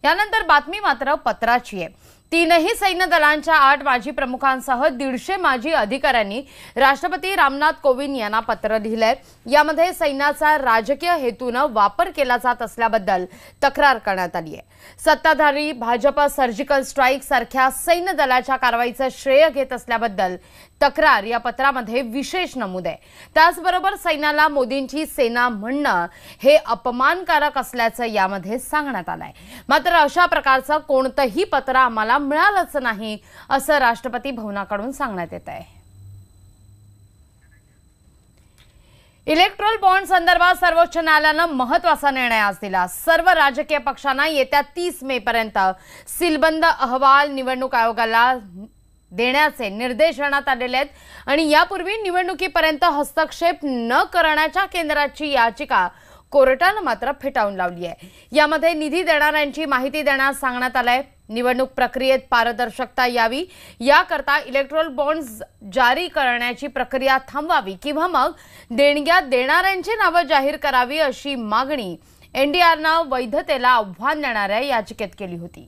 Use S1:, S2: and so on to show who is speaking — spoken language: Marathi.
S1: यानंतर बातमी मात्र पत्राची आहे। तीनही सैन्य दलांच्या 8 माजी प्रमुखांसह 150 माजी अधिकाऱ्यांनी राष्ट्रपती रामनाथ कोविंद यांना पत्र लिहिलंय। यामध्ये सैन्याचा राजकीय हेतूने वापर केला जात असल्याबद्दल तक्रार करण्यात आली आहे। सत्ताधारी भाजप सर्जिकल स्ट्राइक सारख्या सैन्य दलाच्या कारवाईचं श्रेय घेत असल्याबद्दल तक्रार या पत्रामध्ये विशेष नमूद आहे। त्याचबरोबर सैन्याला मोदींची सेना म्हणणं हे अपमानकारक असल्याचं यामध्ये सांगण्यात आलंय। मात्र अशा प्रकारचं कोणतंही पत्र आम्हाला मिळालंच नाही असं राष्ट्रपती भवनाकडून सांगण्यात येत आहे। इलेक्ट्रोल बॉन्ड संदर्भात सर्वोच्च न्यायालयाने महत्त्वाचा निर्णय आज दिला। सर्व राजकीय पक्षांना येत्या 30 मे पर्यंत सीलबंद अहवाल निवडणूक आयोगाला देण्याचे निर्देश देण्यात आलेले आहेत आणि यापूर्वी निवडणुकीपर्यंत हस्तक्षेप न करण्याच्या केंद्राची याचिका कोर्टाने मात्र फेटाळून लावली आहे। यामध्ये निधी देणाऱ्यांची माहिती देण्यास सांगण्यात आलंय। निवडणूक प्रक्रियेत पारदर्शकता यावी याकरता इलेक्ट्रोल बॉन्ड्स जारी करण्याची प्रक्रिया थांबवावी किंवा मग देणग्या देणाऱ्यांची नावे जाहीर करावी अशी मागणी एनडीआरने वैधतेला आव्हान देणाऱ्या याचिकेत केली होती।